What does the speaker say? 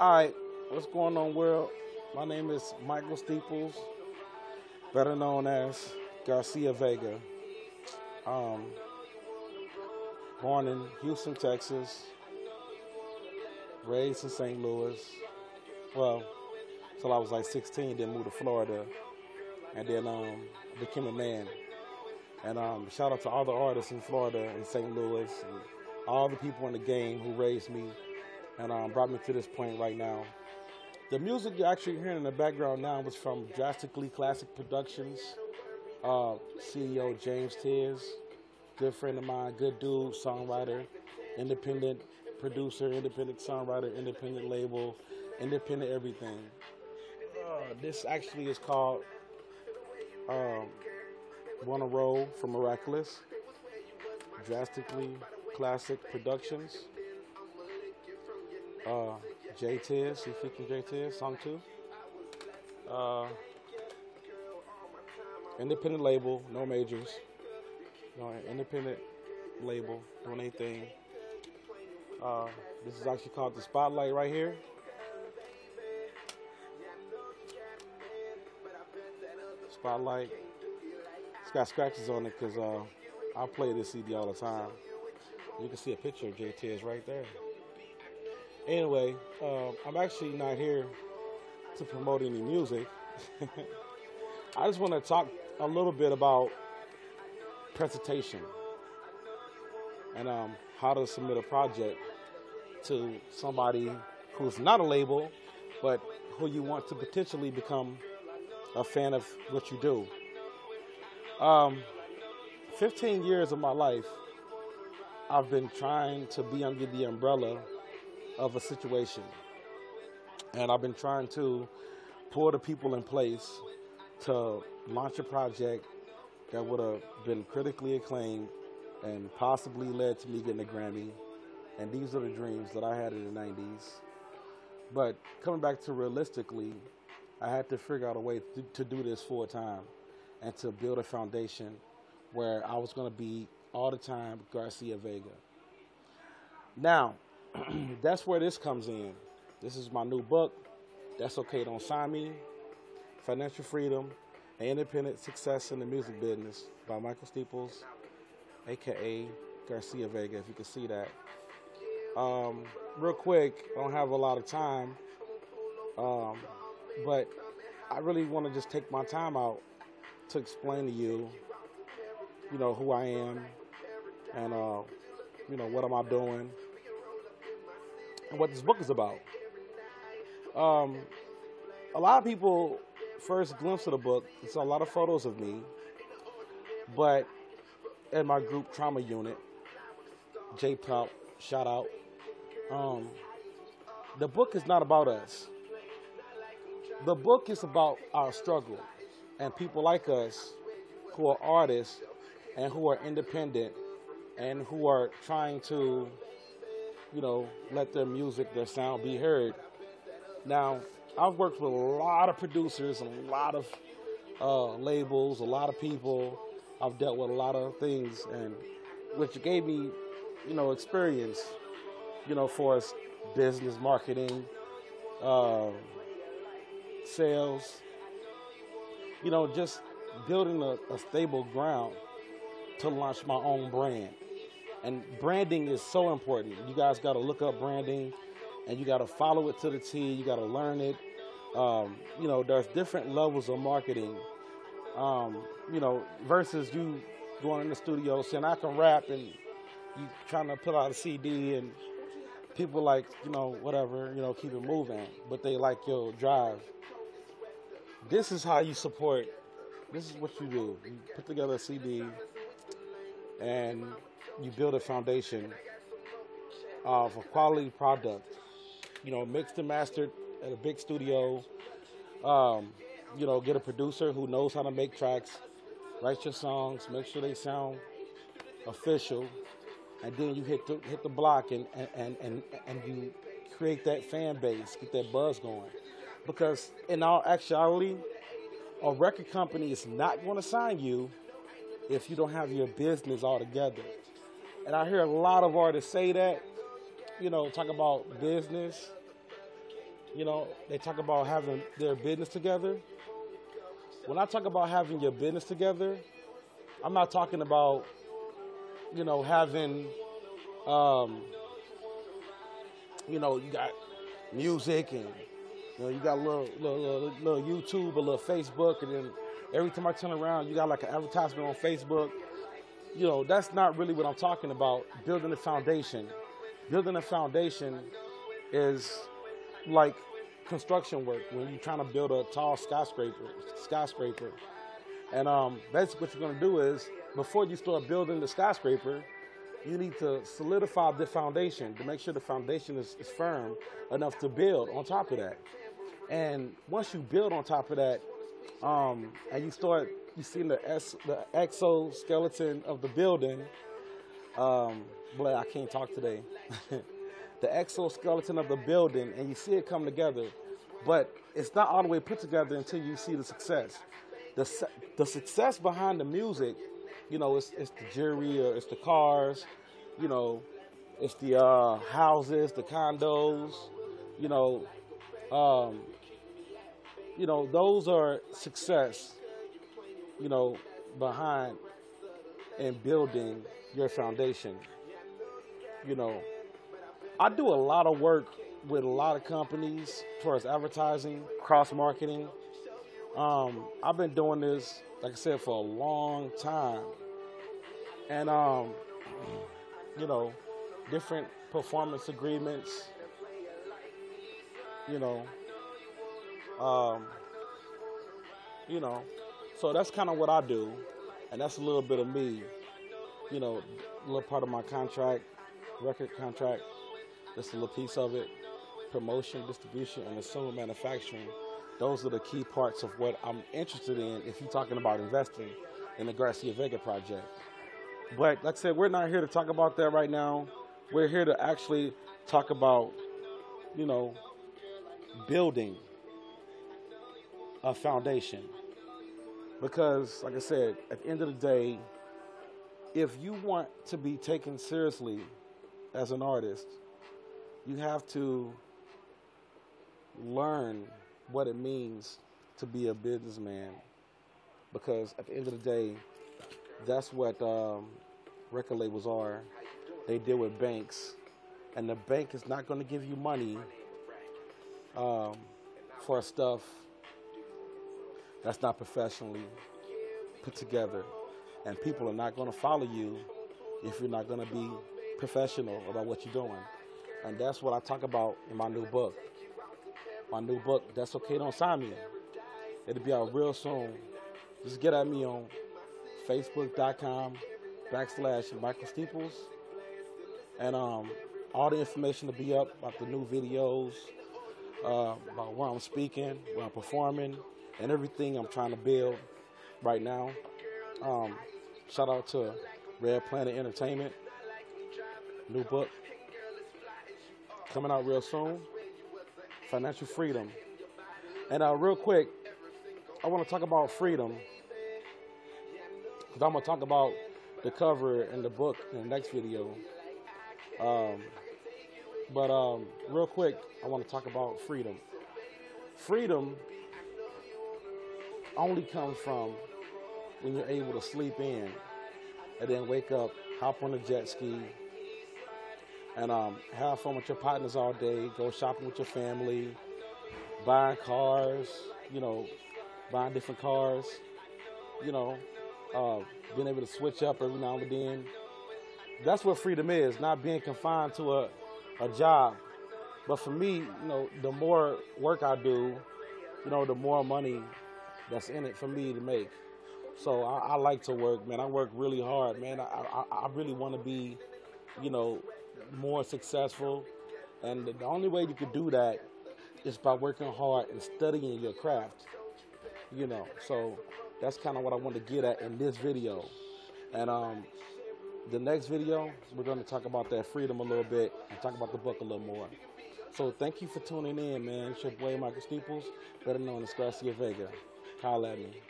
All right, what's going on, world? My name is Michael Steeples, better known as Garcia Vega. Um, Born in Houston, Texas, raised in St. Louis. Well, till I was like 16, then moved to Florida, and then became a man. And shout out to all the artists in Florida and St. Louis, and all the people in the game who raised me and brought me to this point right now. The music you're actually hearing in the background now was from Drastically Classic Productions. CEO James Tiz, good friend of mine, good dude, songwriter, independent producer, independent songwriter, independent label, independent everything. This actually is called Wanna Roll for Miraculous, Drastically Classic Productions. J Tiz, he featuring J Tiz, song 2. Independent label, no majors. No, independent label, doing anything. This is actually called The Spotlight right here. Spotlight. It's got scratches on it because I play this CD all the time. You can see a picture of J Tiz right there. Anyway, I'm actually not here to promote any music. I just want to talk a little bit about presentation and how to submit a project to somebody who's not a label, but who you want to potentially become a fan of what you do. 15 years of my life, I've been trying to be under the umbrella of a situation. And I've been trying to pull the people in place to launch a project that would have been critically acclaimed and possibly led to me getting a Grammy. And these are the dreams that I had in the 90s. But coming back to realistically, I had to figure out a way to do this full time and to build a foundation where I was going to be all the time Garcia Vega. Now, that's where this comes in. This is my new book, That's Okay, Don't Sign Me, Financial Freedom and Independent Success in the Music Business by Michael Steeples, a.k.a. Garcia Vega, if you can see that. Real quick, I don't have a lot of time, but I really want to just take my time out to explain to you, who I am and, what am I doing and what this book is about. A lot of people first glimpse of the book, it's a lot of photos of me, but in my group trauma unit, J Pop, shout out. The book is not about us. The book is about our struggle and people like us who are artists and who are independent and who are trying to let their music, their sound be heard. Now, I've worked with a lot of producers and a lot of labels, a lot of people. I've dealt with a lot of things, and which gave me, experience, for us, business, marketing, sales, just building a stable ground to launch my own brand. And branding is so important. You guys got to look up branding, and you got to follow it to the T. You got to learn it. There's different levels of marketing, versus you going in the studio saying, I can rap, and you trying to put out a CD, and people like, whatever, keep it moving, but they like your drive. This is how you support. This is what you do. You put together a CD, and you build a foundation of a quality product, mixed and mastered at a big studio, get a producer who knows how to make tracks, write your songs, make sure they sound official, and then you hit the block and you create that fan base, get that buzz going. Because in all actuality, a record company is not going to sign you if you don't have your business all together. And I hear a lot of artists say that, talk about business. You know, they talk about having their business together. When I talk about having your business together, I'm not talking about, you know, having, you know, you got music and, you know, you got a little YouTube, a little Facebook, and then every time I turn around, you got like an advertisement on Facebook. You know, that's not really what I'm talking about. Building a foundation. Building a foundation is like construction work when you're trying to build a tall skyscraper. And basically what you're going to do is, before you start building the skyscraper, you need to solidify the foundation to make sure the foundation is firm enough to build on top of that. And once you build on top of that, and you see the exoskeleton of the building, boy, I can't talk today. The exoskeleton of the building, and you see it come together, but it's not all the way put together until you see the success. The success behind the music, you know, it's the jewelry, or it's the cars, you know, it's the houses, the condos, you know, those are success, you know, behind and building your foundation. You know, I do a lot of work with a lot of companies as far as advertising, cross-marketing. I've been doing this, like I said, for a long time. And, you know, different performance agreements, you know, so that's kind of what I do. And that's a little bit of me, you know, a little part of my contract, record contract. That's a little piece of it. Promotion, distribution, and assembly manufacturing. Those are the key parts of what I'm interested in if you're talking about investing in the Garcia Vega project. But like I said, we're not here to talk about that right now. We're here to actually talk about, you know, building a foundation. Because, like I said, at the end of the day, if you want to be taken seriously as an artist, you have to learn what it means to be a businessman. Because at the end of the day, that's what record labels are. They deal with banks, and the bank is not going to give you money for stuff that's not professionally put together. And people are not going to follow you if you're not going to be professional about what you're doing. And that's what I talk about in my new book. My new book, That's Okay, Don't Sign Me. It'll be out real soon. Just get at me on Facebook.com/Michael Steeples. And all the information will be up about the new videos, about where I'm speaking, where I'm performing, and everything I'm trying to build right now. Shout out to Red Planet Entertainment. New book coming out real soon. Financial freedom. And real quick, I want to talk about freedom, because I'm going to talk about the cover and the book in the next video. But real quick, I want to talk about freedom. Freedom only comes from when you're able to sleep in and then wake up, hop on a jet ski, and have fun with your partners all day, go shopping with your family, buying cars, you know, buying different cars, you know, being able to switch up every now and then. That's what freedom is, not being confined to a job. But for me, you know, the more work I do, you know, the more money that's in it for me to make. So I like to work, man. I work really hard, man. I really want to be, you know, more successful. And the only way you could do that is by working hard and studying your craft, you know. So that's kind of what I want to get at in this video. And the next video, we're going to talk about that freedom a little bit and talk about the book a little more. So thank you for tuning in, man. It's your boy, Michael Steeples, better known as Garcia Vega. Holla at me.